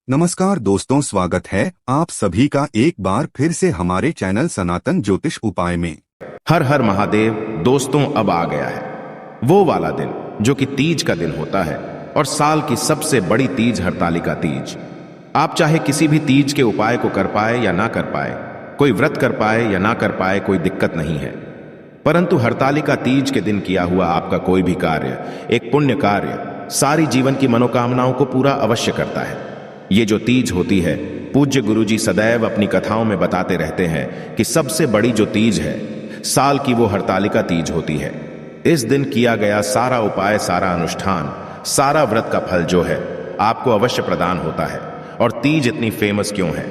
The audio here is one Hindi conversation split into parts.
नमस्कार दोस्तों, स्वागत है आप सभी का एक बार फिर से हमारे चैनल सनातन ज्योतिष उपाय में। हर हर महादेव। दोस्तों, अब आ गया है वो वाला दिन जो कि तीज का दिन होता है और साल की सबसे बड़ी तीज हरतालिका तीज। आप चाहे किसी भी तीज के उपाय को कर पाए या ना कर पाए, कोई व्रत कर पाए या ना कर पाए, कोई दिक्कत नहीं है। परंतु हरतालिका तीज के दिन किया हुआ आपका कोई भी कार्य, एक पुण्य कार्य, सारी जीवन की मनोकामनाओं को पूरा अवश्य करता है। ये जो तीज होती है, पूज्य गुरुजी सदैव अपनी कथाओं में बताते रहते हैं कि सबसे बड़ी जो तीज है साल की, वो हरतालिका तीज होती है। इस दिन किया गया सारा उपाय, सारा अनुष्ठान, सारा व्रत का फल जो है आपको अवश्य प्रदान होता है। और तीज इतनी फेमस क्यों है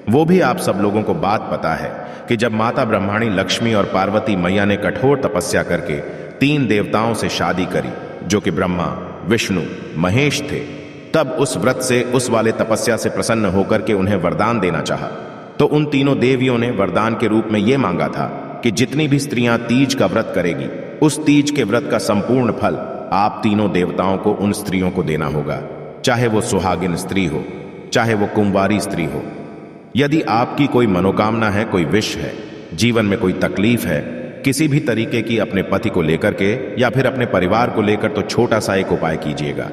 वो भी आप सब लोगों को बात पता है कि जब माता ब्रह्माणी लक्ष्मी और पार्वती मैया ने कठोर तपस्या करके 3 देवताओं से शादी करी, जो कि ब्रह्मा, विष्णु, महेश थे, तब उस व्रत से, उस वाले तपस्या से प्रसन्न होकर के उन्हें वरदान देना चाहा। तो उन तीनों देवियों ने वरदान के रूप में यह मांगा था कि जितनी भी स्त्रियां तीज का व्रत करेगी, उस तीज के व्रत का संपूर्ण फल आप तीनों देवताओं को उन स्त्रियों को देना होगा, चाहे वो सुहागिन स्त्री हो, चाहे वो कुंवारी स्त्री हो। यदि आपकी कोई मनोकामना है, कोई विश है, जीवन में कोई तकलीफ है किसी भी तरीके की, अपने पति को लेकर के या फिर अपने परिवार को लेकर, तो छोटा सा एक उपाय कीजिएगा।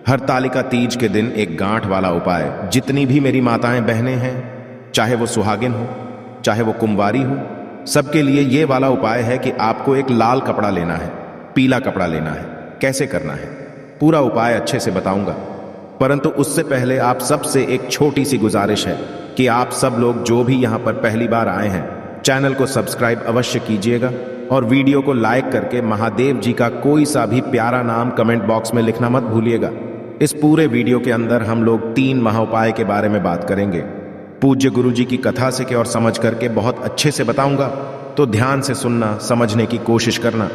हरतालिका तीज के दिन एक गांठ वाला उपाय जितनी भी मेरी माताएं बहनें हैं, चाहे वो सुहागिन हो, चाहे वो कुंवारी हो, सबके लिए ये वाला उपाय है कि आपको एक लाल कपड़ा लेना है, पीला कपड़ा लेना है। कैसे करना है पूरा उपाय अच्छे से बताऊंगा, परंतु उससे पहले आप सबसे एक छोटी सी गुजारिश है कि आप सब लोग जो भी यहां पर पहली बार आए हैं, चैनल को सब्सक्राइब अवश्य कीजिएगा और वीडियो को लाइक करके महादेव जी का कोई सा भी प्यारा नाम कमेंट बॉक्स में लिखना मत भूलिएगा। इस पूरे वीडियो के अंदर हम लोग 3 महाउपाय के बारे में बात करेंगे। पूज्य गुरुजी की कथा से के और समझ करके बहुत अच्छे से बताऊंगा, तो ध्यान से सुनना, समझने की कोशिश करना।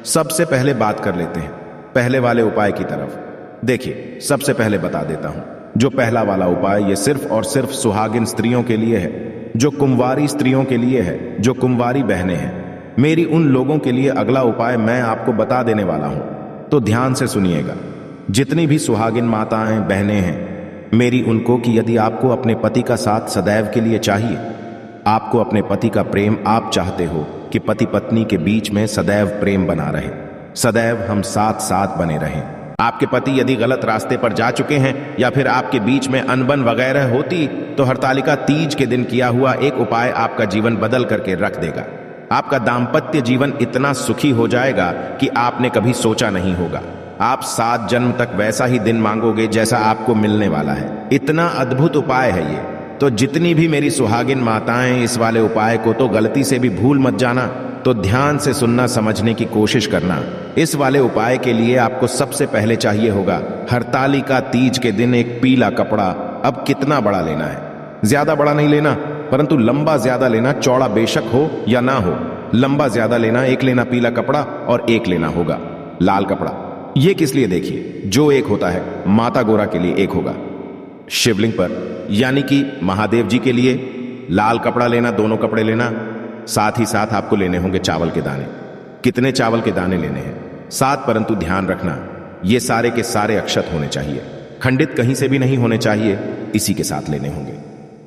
सबसे पहले बात कर लेते हैं पहले वाले उपाय की तरफ। देखिए, सबसे पहले बता देता हूं, जो पहला वाला उपाय ये सिर्फ और सिर्फ सुहागिन स्त्रियों के लिए है, जो कुंवारी स्त्रियों के लिए है, जो कुंवारी बहनें हैं। मेरी उन लोगों के लिए अगला उपाय मैं आपको बता देने वाला हूं, तो ध्यान से सुनिएगा। जितनी भी सुहागिन माताएं बहनें हैं, मेरी उनको कि यदि आपको अपने पति का साथ सदैव के लिए चाहिए, आपको अपने पति का प्रेम, आप चाहते हो कि पति पत्नी के बीच में सदैव प्रेम बना रहे, सदैव हम साथ साथ बने रहें। आपके पति यदि गलत रास्ते पर जा चुके हैं या फिर आपके बीच में अनबन वगैरह होती, तो हरतालिका तीज के दिन किया हुआ एक उपाय आपका जीवन बदल करके रख देगा। आपका दाम्पत्य जीवन इतना सुखी हो जाएगा कि आपने कभी सोचा नहीं होगा। आप 7 जन्म तक वैसा ही दिन मांगोगे जैसा आपको मिलने वाला है। इतना अद्भुत उपाय है ये। तो जितनी भी मेरी सुहागिन माताएं इस वाले उपाय को तो गलती से भी भूल मत जाना, तो ध्यान से सुनना, समझने की कोशिश करना। इस वाले उपाय के लिए आपको सबसे पहले चाहिए होगा हरतालिका तीज के दिन एक पीला कपड़ा। अब कितना बड़ा लेना है? ज्यादा बड़ा नहीं लेना, परंतु लंबा ज्यादा लेना, चौड़ा बेशक हो या ना हो, लंबा ज्यादा लेना। एक लेना पीला कपड़ा और एक लेना होगा लाल कपड़ा। ये किस लिए? देखिए, जो एक होता है माता गोरा के लिए एक होगा, शिवलिंग पर यानी कि महादेव जी के लिए लाल कपड़ा लेना, दोनों कपड़े लेना। साथ ही साथ आपको लेने होंगे चावल के दाने। कितने चावल के दाने लेने हैं? 7, परंतु ध्यान रखना ये सारे के सारे अक्षत होने चाहिए, खंडित कहीं से भी नहीं होने चाहिए, इसी के साथ लेने होंगे।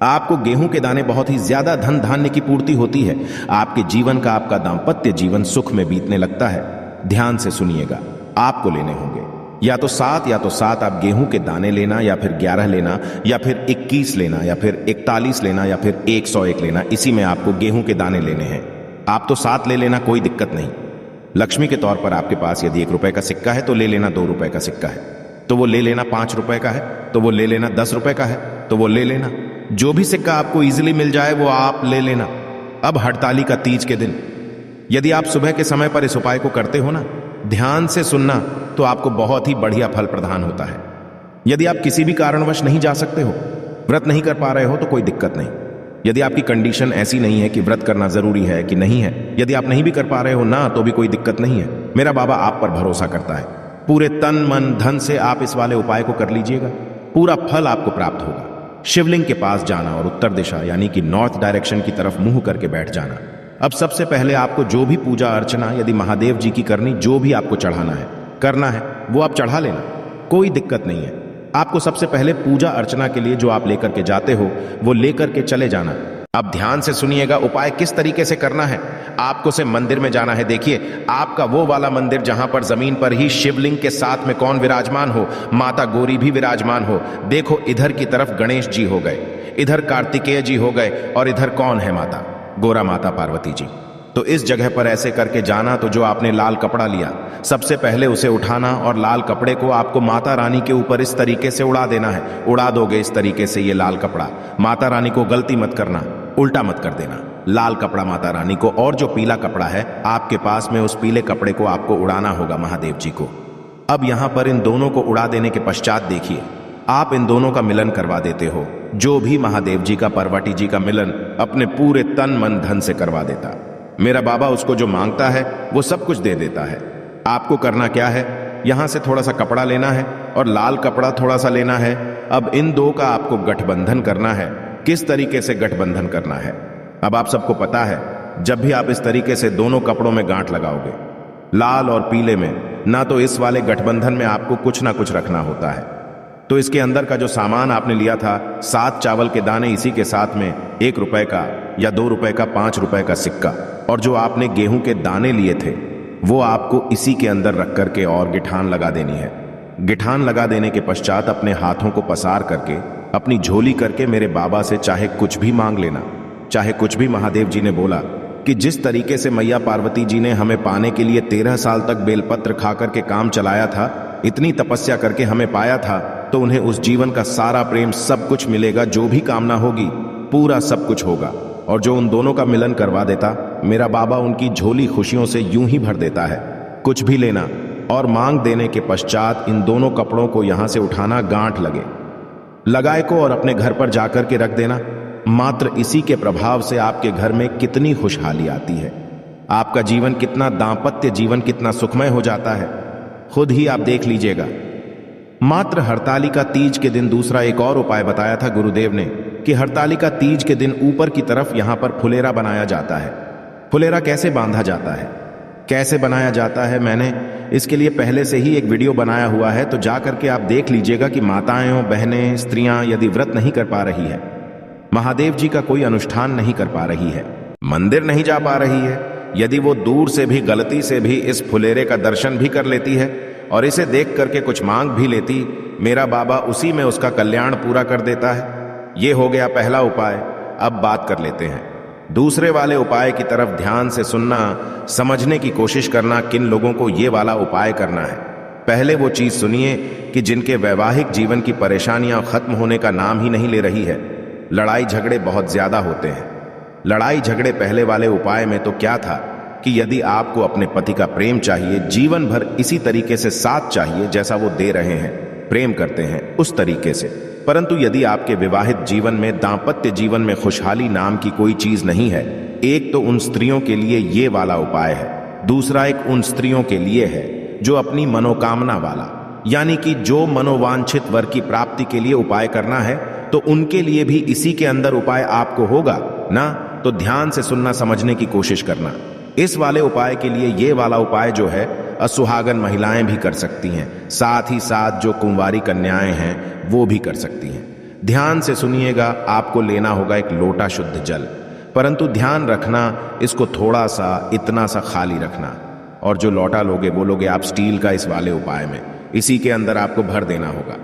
आपको गेहूं के दाने बहुत ही ज्यादा धन धान्य की पूर्ति होती है। आपके जीवन का, आपका दाम्पत्य जीवन सुख में बीतने लगता है। ध्यान से सुनिएगा, आपको लेने होंगे या तो 7 आप गेहूं के दाने लेना, या फिर 11 लेना, या फिर 21 लेना, या फिर 41 लेना, या फिर 101 लेना। इसी में आपको गेहूं के दाने लेने हैं। आप तो 7 ले लेना, कोई दिक्कत नहीं। लक्ष्मी के तौर पर आपके पास यदि 1 रुपए का सिक्का है तो ले लेना, 2 रुपए का सिक्का है तो वो ले लेना, 5 रुपए का है तो वो ले लेना, 10 रुपए का है तो वो ले लेना। जो भी सिक्का आपको इजिली मिल जाए वो आप ले लेना। अब हरतालिका तीज के दिन यदि आप सुबह के समय पर इस उपाय को करते हो ना, ध्यान से सुनना, तो आपको बहुत ही बढ़िया फल प्रदान होता है। यदि आप किसी भी कारणवश नहीं जा सकते हो, व्रत नहीं कर पा रहे हो, तो कोई दिक्कत नहीं। यदि आपकी कंडीशन ऐसी नहीं है कि व्रत करना जरूरी है कि नहीं है, यदि आप नहीं भी कर पा रहे हो ना, तो भी कोई दिक्कत नहीं है। मेरा बाबा आप पर भरोसा करता है। पूरे तन मन धन से आप इस वाले उपाय को कर लीजिएगा, पूरा फल आपको प्राप्त होगा। शिवलिंग के पास जाना और उत्तर दिशा यानी कि नॉर्थ डायरेक्शन की तरफ मुंह करके बैठ जाना। अब सबसे पहले आपको जो भी पूजा अर्चना यदि महादेव जी की करनी, जो भी आपको चढ़ाना है, करना है, वो आप चढ़ा लेना, कोई दिक्कत नहीं है। आपको सबसे पहले पूजा अर्चना के लिए जो आप लेकर के जाते हो वो लेकर के चले जाना। अब ध्यान से सुनिएगा उपाय किस तरीके से करना है। आपको से मंदिर में जाना है। देखिए आपका वो वाला मंदिर जहां पर जमीन पर ही शिवलिंग के साथ में कौन विराजमान हो, माता गौरी भी विराजमान हो। देखो इधर की तरफ गणेश जी हो गए, इधर कार्तिकेय जी हो गए और इधर कौन है माता गोरा माता पार्वती जी। तो इस जगह पर ऐसे करके जाना। तो जो आपने लाल कपड़ा लिया सबसे पहले उसे उठाना और लाल कपड़े को आपको माता रानी के ऊपर इस तरीके से उड़ा देना है। उड़ा दोगे इस तरीके से ये लाल कपड़ा, माता रानी को गलती मत करना, उल्टा मत कर देना। लाल कपड़ा माता रानी को, और जो पीला कपड़ा है आपके पास में उस पीले कपड़े को आपको उड़ाना होगा महादेव जी को। अब यहां पर इन दोनों को उड़ा देने के पश्चात देखिए आप इन दोनों का मिलन करवा देते हो। जो भी महादेव जी का पार्वती जी का मिलन अपने पूरे तन मन धन से करवा देता। मेरा बाबा उसको जो मांगता है वो सब कुछ दे देता है। आपको करना क्या है, यहां से थोड़ा सा कपड़ा लेना है और लाल कपड़ा थोड़ा सा लेना है। अब इन दो का आपको गठबंधन करना है। किस तरीके से गठबंधन करना है अब आप सबको पता है। जब भी आप इस तरीके से दोनों कपड़ों में गांठ लगाओगे, लाल और पीले में, ना तो इस वाले गठबंधन में आपको कुछ ना कुछ रखना होता है। तो इसके अंदर का जो सामान आपने लिया था 7 चावल के दाने, इसी के साथ में 1 रुपए का या 2 रुपए का 5 रुपए का सिक्का, और जो आपने गेहूं के दाने लिए थे वो आपको इसी के अंदर रख करके और गिठान लगा देनी है। गिठान लगा देने के पश्चात अपने हाथों को पसार करके अपनी झोली करके मेरे बाबा से चाहे कुछ भी मांग लेना। चाहे कुछ भी, महादेव जी ने बोला कि जिस तरीके से मैया पार्वती जी ने हमें पाने के लिए 13 साल तक बेलपत्र खा करके काम चलाया था, इतनी तपस्या करके हमें पाया था, तो उन्हें उस जीवन का सारा प्रेम सब कुछ मिलेगा। जो भी कामना होगी पूरा सब कुछ होगा। और जो उन दोनों का मिलन करवा देता, मेरा बाबा उनकी झोली खुशियों से यूं ही भर देता है। कुछ भी लेना और मांग देने के पश्चात इन दोनों कपड़ों को यहां से उठाना, गांठ लगाए को और अपने घर पर जाकर के रख देना। मात्र इसी के प्रभाव से आपके घर में कितनी खुशहाली आती है, आपका जीवन कितना, दांपत्य जीवन कितना सुखमय हो जाता है, खुद ही आप देख लीजिएगा। मात्र हरतालिका तीज के दिन दूसरा एक और उपाय बताया था गुरुदेव ने कि हरतालिका तीज के दिन ऊपर की तरफ यहां पर फुलेरा बनाया जाता है। फुलेरा कैसे बांधा जाता है, कैसे बनाया जाता है, मैंने इसके लिए पहले से ही एक वीडियो बनाया हुआ है, तो जाकर के आप देख लीजिएगा कि माताएं, बहनें, स्त्रियां यदि व्रत नहीं कर पा रही है, महादेव जी का कोई अनुष्ठान नहीं कर पा रही है, मंदिर नहीं जा पा रही है, यदि वो दूर से भी गलती से भी इस फुलेरे का दर्शन भी कर लेती है और इसे देख करके कुछ मांग भी लेती, मेरा बाबा उसी में उसका कल्याण पूरा कर देता है। ये हो गया पहला उपाय। अब बात कर लेते हैं दूसरे वाले उपाय की तरफ। ध्यान से सुनना, समझने की कोशिश करना किन लोगों को ये वाला उपाय करना है। पहले वो चीज सुनिए कि जिनके वैवाहिक जीवन की परेशानियां खत्म होने का नाम ही नहीं ले रही है, लड़ाई झगड़े बहुत ज्यादा होते हैं। लड़ाई झगड़े पहले वाले उपाय में तो क्या था कि यदि आपको अपने पति का प्रेम चाहिए, जीवन भर इसी तरीके से साथ चाहिए जैसा वो दे रहे हैं, प्रेम करते हैं उस तरीके से, परंतु यदि आपके विवाहित जीवन में, दांपत्य जीवन में खुशहाली नाम की कोई चीज नहीं है, एक तो उन स्त्रियों के लिए ये वाला उपाय है, दूसरा एक उन स्त्रियों के लिए है जो अपनी मनोकामना वाला, यानी कि जो मनोवांछित वर की प्राप्ति के लिए उपाय करना है, तो उनके लिए भी इसी के अंदर उपाय आपको होगा ना। तो ध्यान से सुनना, समझने की कोशिश करना। इस वाले उपाय के लिए ये वाला उपाय जो है असुहागन महिलाएं भी कर सकती हैं, साथ ही साथ जो कुंवारी कन्याएं हैं वो भी कर सकती हैं। ध्यान से सुनिएगा, आपको लेना होगा एक लोटा शुद्ध जल, परंतु ध्यान रखना इसको थोड़ा सा, इतना सा खाली रखना, और जो लोटा लोगे वो लोगे आप स्टील का इस वाले उपाय में, इसी के अंदर आपको भर देना होगा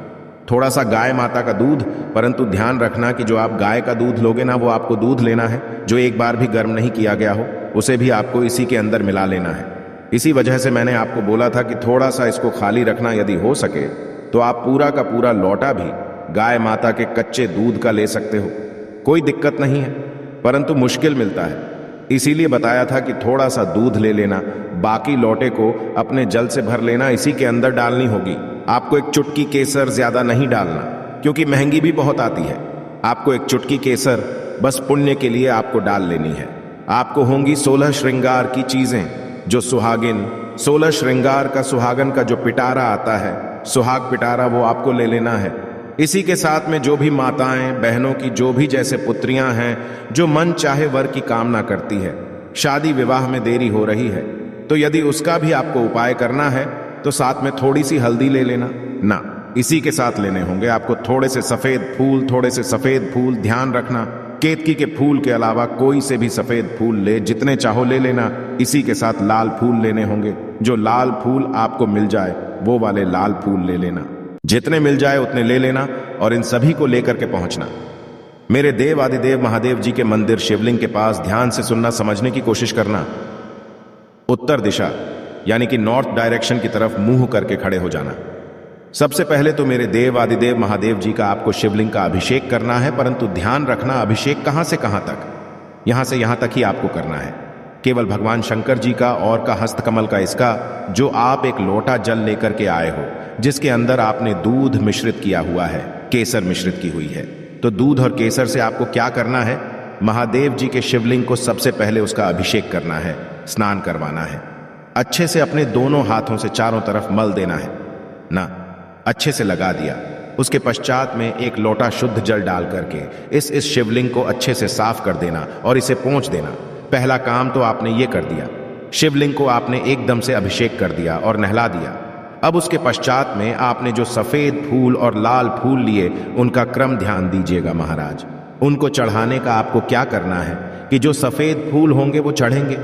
थोड़ा सा गाय माता का दूध। परंतु ध्यान रखना कि जो आप गाय का दूध लोगे ना, वो आपको दूध लेना है जो एक बार भी गर्म नहीं किया गया हो, उसे भी आपको इसी के अंदर मिला लेना है। इसी वजह से मैंने आपको बोला था कि थोड़ा सा इसको खाली रखना, यदि हो सके तो आप पूरा का पूरा लोटा भी गाय माता के कच्चे दूध का ले सकते हो, कोई दिक्कत नहीं है, परंतु मुश्किल मिलता है, इसीलिए बताया था कि थोड़ा सा दूध ले लेना, बाकी लोटे को अपने जल से भर लेना, इसी के अंदर डालनी होगी। आपको एक चुटकी केसर, ज्यादा नहीं डालना क्योंकि महंगी भी बहुत आती है। आपको एक चुटकी केसर बस पुण्य के लिए आपको डाल लेनी है। आपको होंगी 16 श्रृंगार की चीजें, जो सुहागिन, 16 श्रृंगार का सुहागन का जो पिटारा आता है, सुहाग पिटारा, वो आपको ले लेना है। इसी के साथ में जो भी माताएं, बहनों की जो भी जैसे पुत्रियां हैं, जो मन चाहे वर की कामना करती है, शादी विवाह में देरी हो रही है, तो यदि उसका भी आपको उपाय करना है तो साथ में थोड़ी सी हल्दी ले लेना ना, इसी के साथ लेने होंगे। आपको थोड़े से सफेद फूल, ध्यान रखना केतकी के फूल के अलावा कोई से भी सफेद फूल ले, जितने चाहो ले लेना। इसी के साथ लाल फूल लेने होंगे। जो लाल फूल आपको मिल जाए वो वाले लाल फूल ले लेना। जितने मिल जाए उतने ले लेना और इन सभी को लेकर के पहुंचना मेरे देव आदिदेव महादेव जी के मंदिर शिवलिंग के पास। ध्यान से सुनना, समझने की कोशिश करना। उत्तर दिशा यानी कि नॉर्थ डायरेक्शन की तरफ मुंह करके खड़े हो जाना। सबसे पहले तो मेरे देव आदिदेव महादेव जी का आपको शिवलिंग का अभिषेक करना है, परंतु ध्यान रखना अभिषेक कहां से कहां तक, यहां से यहां तक ही आपको करना है। केवल भगवान शंकर जी का और का हस्तकमल का इसका, जो आप एक लोटा जल लेकर के आए हो, जिसके अंदर आपने दूध मिश्रित किया हुआ है, केसर मिश्रित की हुई है। तो दूध और केसर से आपको क्या करना है? महादेव जी के शिवलिंग को सबसे पहले उसका अभिषेक करना है, स्नान करवाना है। अच्छे से अपने दोनों हाथों से चारों तरफ मल देना है ना, अच्छे से लगा दिया। उसके पश्चात में एक लोटा शुद्ध जल डाल करके इस शिवलिंग को अच्छे से साफ कर देना और इसे पोंछ देना। पहला काम तो आपने ये कर दिया, शिवलिंग को आपने एकदम से अभिषेक कर दिया और नहला दिया। अब उसके पश्चात में आपने जो सफेद फूल और लाल फूल लिए उनका क्रम ध्यान दीजिएगा महाराज। उनको चढ़ाने का आपको क्या करना है कि जो सफेद फूल होंगे वो चढ़ेंगे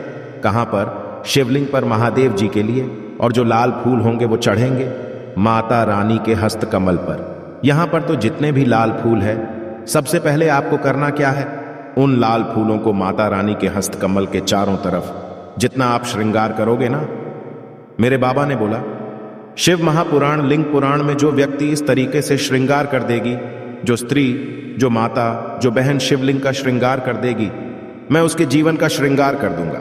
कहां पर? शिवलिंग पर महादेव जी के लिए, और जो लाल फूल होंगे वो चढ़ेंगे माता रानी के हस्त कमल पर। यहां पर तो जितने भी लाल फूल है, सबसे पहले आपको करना क्या है? उन लाल फूलों को माता रानी के हस्त कमल के चारों तरफ जितना आप श्रृंगार करोगे ना, मेरे बाबा ने बोला शिव महापुराण लिंग पुराण में जो व्यक्ति इस तरीके से श्रृंगार कर देगी, जो स्त्री, जो माता, जो बहन शिवलिंग का श्रृंगार कर देगी, मैं उसके जीवन का श्रृंगार कर दूंगा।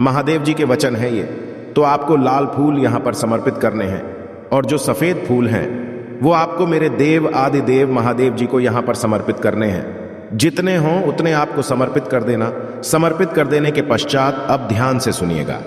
महादेव जी के वचन है ये। तो आपको लाल फूल यहां पर समर्पित करने हैं, और जो सफेद फूल हैं वो आपको मेरे देव आदिदेव महादेव जी को यहां पर समर्पित करने हैं। जितने हों उतने आपको समर्पित कर देना। समर्पित कर देने के पश्चात अब ध्यान से सुनिएगा।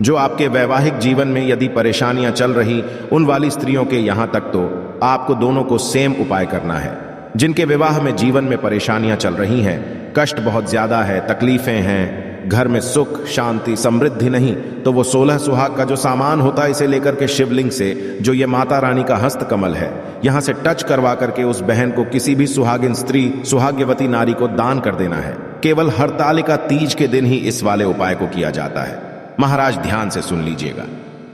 जो आपके वैवाहिक जीवन में यदि परेशानियां चल रही, उन वाली स्त्रियों के यहां तक तो आपको दोनों को सेम उपाय करना है। जिनके विवाह में जीवन में परेशानियां चल रही हैं, कष्ट बहुत ज्यादा है, तकलीफें हैं, घर में सुख शांति समृद्धि नहीं, तो वो 16 सुहाग का जो सामान होता है इसे लेकर के शिवलिंग से, जो ये माता रानी का हस्त कमल है, यहां से टच करवा करके उस बहन को, किसी भी सुहागिन स्त्री, सुहाग्यवती नारी को दान कर देना है। केवल हरतालिका तीज के दिन ही इस वाले उपाय को किया जाता है। महाराज ध्यान से सुन लीजिएगा,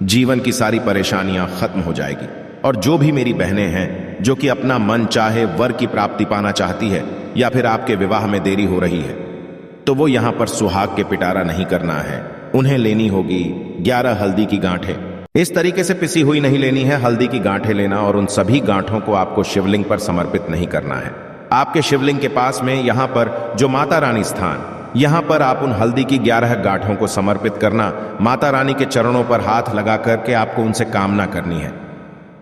जीवन की सारी परेशानियां खत्म हो जाएगी। और जो भी मेरी बहनें हैं जो कि अपना मन चाहे वर की प्राप्ति पाना चाहती है, या फिर आपके विवाह में देरी हो रही है, तो वो यहां पर सुहाग के पिटारा नहीं करना है। उन्हें लेनी होगी 11 हल्दी की गांठें। इस तरीके से पिसी हुई नहीं लेनी है, हल्दी की गांठें लेना, और उन सभी गांठों को आपको शिवलिंग पर समर्पित नहीं करना है। आपके शिवलिंग के पास में यहां पर जो माता रानी स्थान, यहां पर आप उन हल्दी की 11 गांठों को समर्पित करना। माता रानी के चरणों पर हाथ लगा करके आपको उनसे कामना करनी है।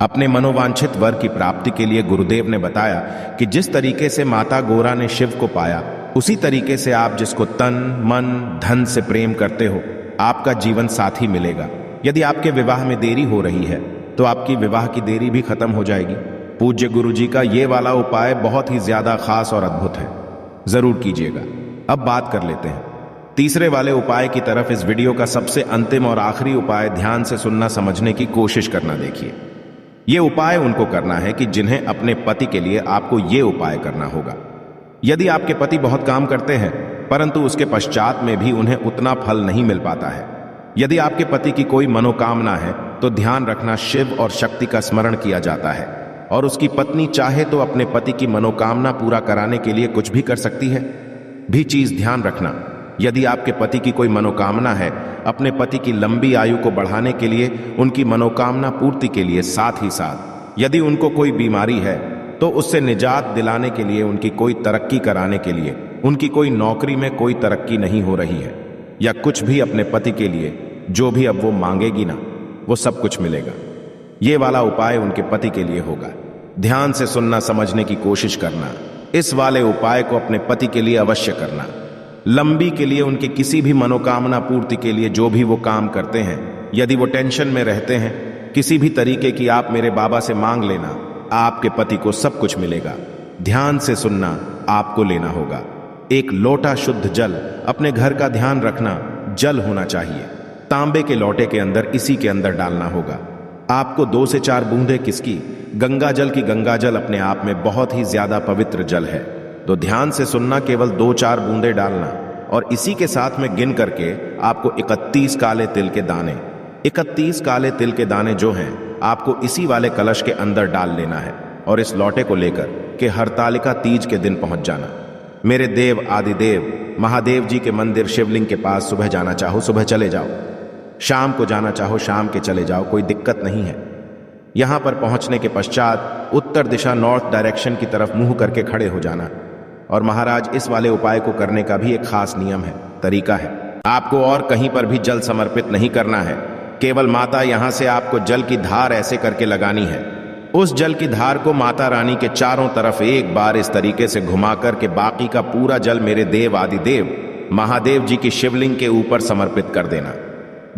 अपने मनोवांछित वर की प्राप्ति के लिए गुरुदेव ने बताया कि जिस तरीके से माता गौरा ने शिव को पाया, उसी तरीके से आप जिसको तन मन धन से प्रेम करते हो, आपका जीवन साथी मिलेगा। यदि आपके विवाह में देरी हो रही है तो आपकी विवाह की देरी भी खत्म हो जाएगी। पूज्य गुरु जी का ये वाला उपाय बहुत ही ज्यादा खास और अद्भुत है, जरूर कीजिएगा। अब बात कर लेते हैं तीसरे वाले उपाय की तरफ। इस वीडियो का सबसे अंतिम और आखिरी उपाय, ध्यान से सुनना, समझने की कोशिश करना। देखिए, ये उपाय उनको करना है कि जिन्हें अपने पति के लिए आपको ये उपाय करना होगा। यदि आपके पति बहुत काम करते हैं परंतु उसके पश्चात में भी उन्हें उतना फल नहीं मिल पाता है, यदि आपके पति की कोई मनोकामना है, तो ध्यान रखना शिव और शक्ति का स्मरण किया जाता है, और उसकी पत्नी चाहे तो अपने पति की मनोकामना पूरा कराने के लिए कुछ भी कर सकती है। भी चीज ध्यान रखना, यदि आपके पति की कोई मनोकामना है, अपने पति की लंबी आयु को बढ़ाने के लिए, उनकी मनोकामना पूर्ति के लिए, साथ ही साथ यदि उनको कोई बीमारी है तो उससे निजात दिलाने के लिए, उनकी कोई तरक्की कराने के लिए, उनकी कोई नौकरी में कोई तरक्की नहीं हो रही है, या कुछ भी अपने पति के लिए जो भी अब वो मांगेगी ना, वो सब कुछ मिलेगा। ये वाला उपाय उनके पति के लिए होगा। ध्यान से सुनना, समझने की कोशिश करना। इस वाले उपाय को अपने पति के लिए अवश्य करना। लंबी के लिए, उनके किसी भी मनोकामना पूर्ति के लिए जो भी वो काम करते हैं, यदि वो टेंशन में रहते हैं, किसी भी तरीके की आप मेरे बाबा से मांग लेना, आपके पति को सब कुछ मिलेगा। ध्यान से सुनना, आपको लेना होगा एक लोटा शुद्ध जल। अपने घर का ध्यान रखना, जल होना चाहिए, तांबे के लोटे के अंदर, इसी के अंदर डालना होगा। आपको 2 से 4 बूंदे किसकी? गंगा जल की गंगा जल अपने आप में बहुत ही ज्यादा पवित्र जल है। तो ध्यान से सुनना, केवल 2-4 बूंदे डालना और इसी के साथ में गिन करके आपको 31 काले तिल के दाने, 31 काले तिल के दाने जो हैं आपको इसी वाले कलश के अंदर डाल लेना है और इस लौटे को लेकर के हरतालिका तीज के दिन पहुंच जाना। मेरे देव आदिदेव महादेव जी के मंदिर शिवलिंग के पास सुबह जाना चाहो सुबह चले जाओ, शाम को जाना चाहो शाम के चले जाओ, कोई दिक्कत नहीं है। यहां पर पहुंचने के पश्चात उत्तर दिशा नॉर्थ डायरेक्शन की तरफ मुंह करके खड़े हो जाना। और महाराज, इस वाले उपाय को करने का भी एक खास नियम है, तरीका है। आपको और कहीं पर भी जल समर्पित नहीं करना है, केवल माता यहां से आपको जल की धार ऐसे करके लगानी है। उस जल की धार को माता रानी के चारों तरफ एक बार इस तरीके से घुमा कर के बाकी का पूरा जल मेरे देव आदिदेव महादेव जी की शिवलिंग के ऊपर समर्पित कर देना।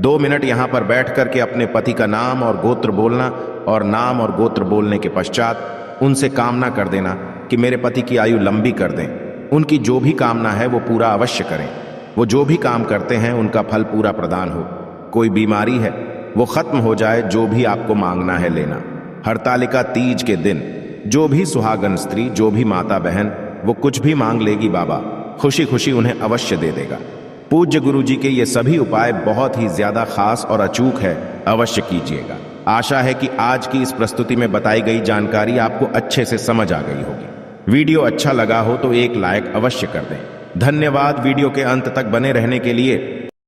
2 मिनट यहां पर बैठ करके अपने पति का नाम और गोत्र बोलना और नाम और गोत्र बोलने के पश्चात उनसे कामना कर देना कि मेरे पति की आयु लंबी कर दें। उनकी जो भी कामना है वो पूरा अवश्य करें। वो जो भी काम करते हैं उनका फल पूरा प्रदान हो। कोई बीमारी है वो खत्म हो जाए, जो भी आपको मांगना है लेना। हरतालिका तीज के दिन जो भी सुहागन स्त्री, जो भी माता बहन, वो कुछ भी मांग लेगी, बाबा खुशी खुशी उन्हें अवश्य दे देगा। पूज्य गुरु जी के ये सभी उपाय बहुत ही ज्यादा खास और अचूक है, अवश्य कीजिएगा। आशा है कि आज की इस प्रस्तुति में बताई गई जानकारी आपको अच्छे से समझ आ गई होगी। वीडियो अच्छा लगा हो तो एक लाइक अवश्य कर दें। धन्यवाद वीडियो के अंत तक बने रहने के लिए।